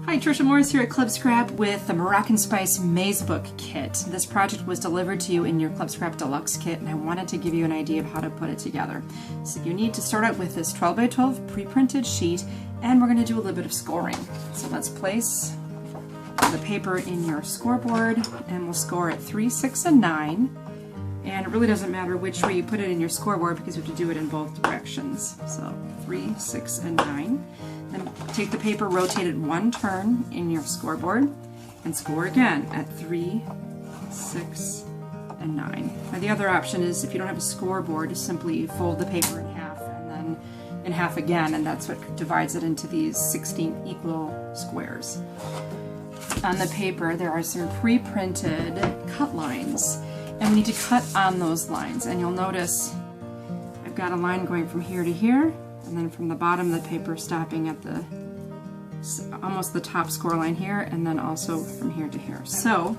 Hi, Tricia Morris here at Club Scrap with the Moroccan Spice Maze Book kit. This project was delivered to you in your Club Scrap Deluxe kit, and I wanted to give you an idea of how to put it together. So you need to start out with this 12 by 12 pre-printed sheet, and we're going to do a little bit of scoring. So let's place the paper in your scoreboard, and we'll score at 3, 6, and 9. And it really doesn't matter which way you put it in your scoreboard because you have to do it in both directions. So 3, 6, and 9. Then take the paper, rotate it one turn in your scoreboard, and score again at 3, 6, and 9. Now the other option is, if you don't have a scoreboard, just simply fold the paper in half and then in half again, and that's what divides it into these 16 equal squares. On the paper there are some pre-printed cut lines, and we need to cut on those lines, and you'll notice I've got a line going from here to here, and then from the bottom of the paper stopping at the almost the top score line here, and then also from here to here. So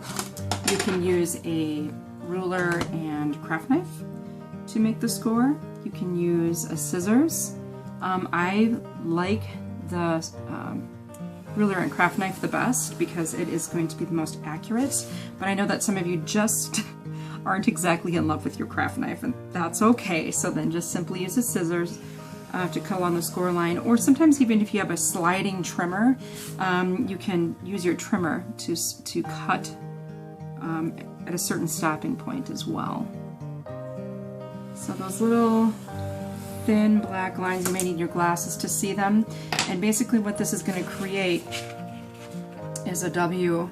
you can use a ruler and craft knife to make the score. You can use a scissors. I like the ruler and craft knife the best because it is going to be the most accurate, but I know that some of you just aren't exactly in love with your craft knife, and that's okay. So then just simply use the scissors to cut along the score line, or sometimes even if you have a sliding trimmer, you can use your trimmer to cut at a certain stopping point as well. So those little thin black lines, you may need your glasses to see them, and basically what this is going to create is a W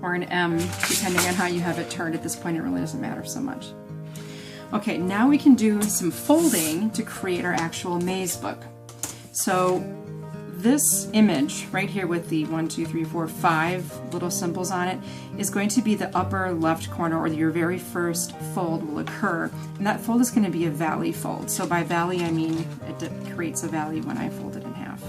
or an M, depending on how you have it turned. At this point it really doesn't matter so much. Okay, now we can do some folding to create our actual maze book. So this image right here with the 1, 2, 3, 4, 5 little symbols on it is going to be the upper left corner, or your very first fold will occur, and that fold is going to be a valley fold. So by valley I mean it creates a valley when I fold it in half.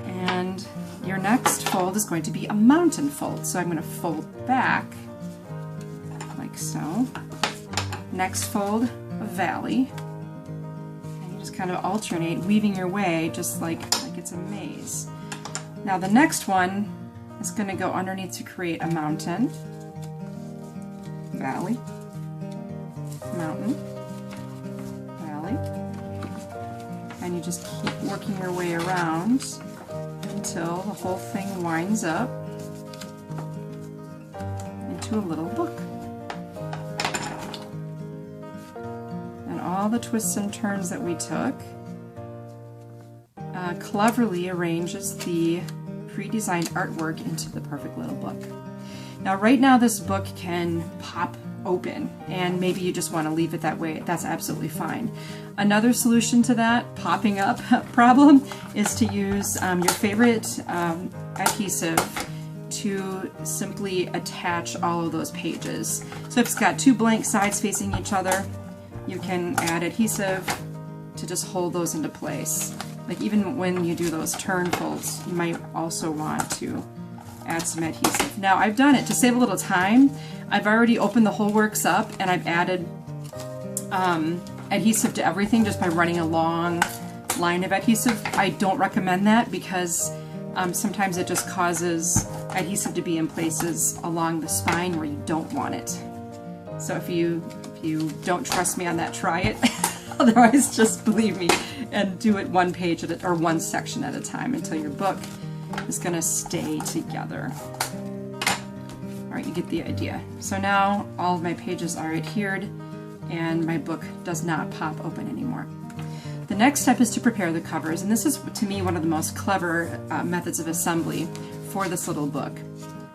And your next fold is going to be a mountain fold. So I'm going to fold back like so. Next fold, a valley, and you just kind of alternate, weaving your way just like it's a maze. Now the next one is going to go underneath to create a mountain, valley, mountain, valley, and you just keep working your way around until the whole thing winds up into a little book. All the twists and turns that we took cleverly arranges the pre-designed artwork into the perfect little book. Now right now this book can pop open, and maybe you just want to leave it that way. That's absolutely fine. Another solution to that popping up problem is to use your favorite adhesive to simply attach all of those pages. So if it's got two blank sides facing each other, you can add adhesive to just hold those into place. Like even when you do those turn folds, you might also want to add some adhesive. Now I've done it to save a little time. I've already opened the whole works up, and I've added adhesive to everything just by running a long line of adhesive. I don't recommend that because sometimes it just causes adhesive to be in places along the spine where you don't want it. So if you don't trust me on that, try it. Otherwise, just believe me and do it one page at or one section at a time until your book is going to stay together. All right, you get the idea. So now all of my pages are adhered, and my book does not pop open anymore. The next step is to prepare the covers, and this is, to me, one of the most clever methods of assembly for this little book.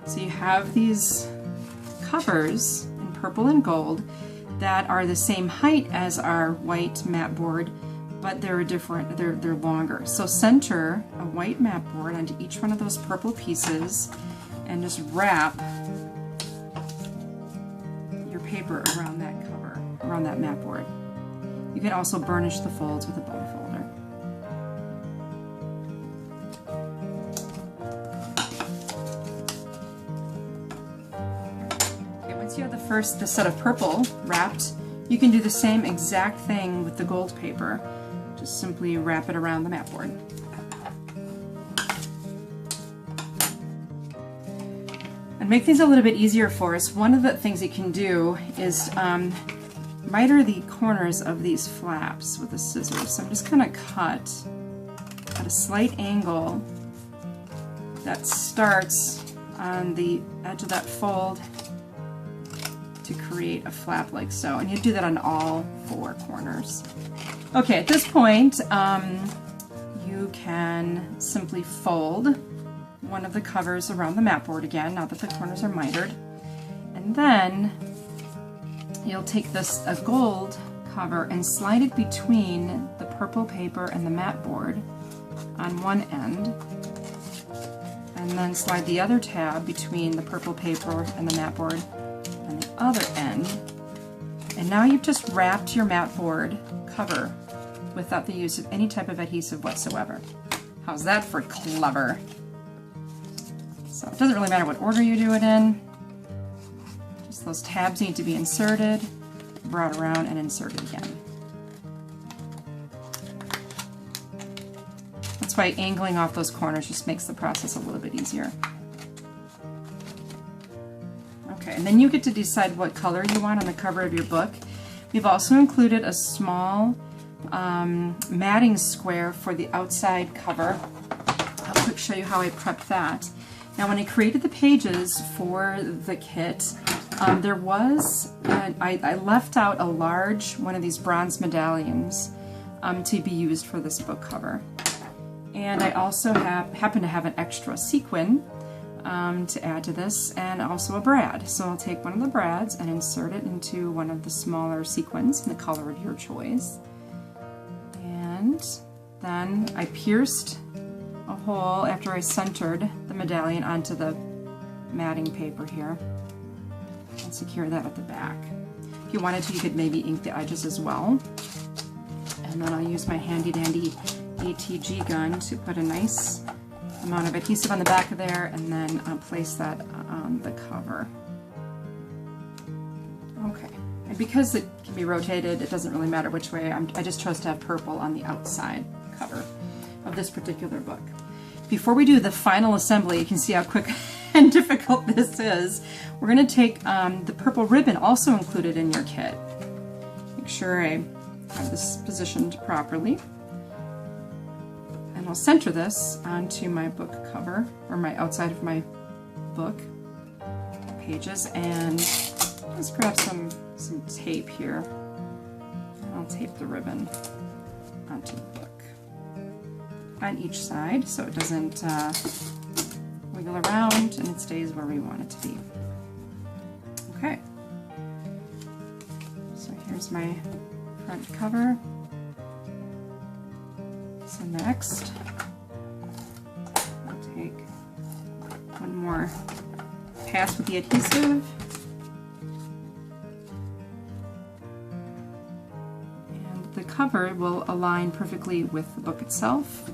So you have these covers in purple and gold that are the same height as our white mat board, but they're different, they're longer. So center a white mat board onto each one of those purple pieces and just wrap your paper around that cover, around that mat board. You can also burnish the folds with a bone folder. You have the set of purple wrapped, you can do the same exact thing with the gold paper. Just simply wrap it around the mat board. To make things a little bit easier for us, one of the things you can do is miter the corners of these flaps with a scissors. So I'm just going to cut at a slight angle that starts on the edge of that fold to create a flap like so. And you do that on all 4 corners. Okay, at this point, you can simply fold one of the covers around the mat board again, now that the corners are mitered. And then you'll take this, a gold cover, and slide it between the purple paper and the mat board on one end. And then slide the other tab between the purple paper and the mat board on the other end. And now you've just wrapped your mat board cover without the use of any type of adhesive whatsoever. How's that for clever? So it doesn't really matter what order you do it in. Just those tabs need to be inserted, brought around, and inserted again. That's why angling off those corners just makes the process a little bit easier. Okay, and then you get to decide what color you want on the cover of your book. We've also included a small matting square for the outside cover. I'll quick show you how I prepped that. Now, when I created the pages for the kit, there was, I left out a large one of these bronze medallions to be used for this book cover. And I also happen to have an extra sequin to add to this, and also a brad. So I'll take one of the brads and insert it into one of the smaller sequins in the color of your choice. And then I pierced a hole after I centered the medallion onto the matting paper here and secure that at the back. If you wanted to, you could maybe ink the edges as well. And then I'll use my handy dandy ATG gun to put a nice amount of adhesive on the back of there, and then I'll place that on the cover. Okay, and because it can be rotated, it doesn't really matter which way. I just chose to have purple on the outside cover of this particular book. Before we do the final assembly, you can see how quick and difficult this is. We're going to take the purple ribbon also included in your kit. Make sure I have this positioned properly. And I'll center this onto my book cover, or my outside of my book pages, and just grab some tape here. And I'll tape the ribbon onto the book on each side so it doesn't wiggle around and it stays where we want it to be. Okay, so here's my front cover. So next, I'll take one more pass with the adhesive. And the cover will align perfectly with the book itself.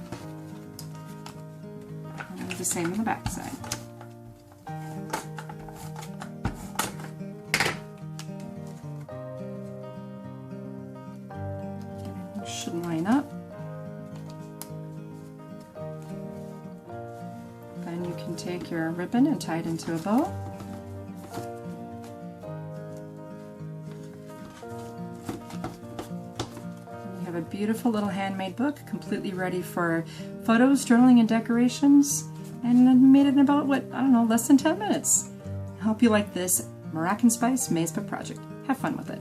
And the same on the back side. It should line up. Then you can take your ribbon and tie it into a bow. And you have a beautiful little handmade book, completely ready for photos, journaling, and decorations. And I made it in about, what, I don't know, less than 10 minutes. I hope you like this Moroccan Spice Maze Book project. Have fun with it.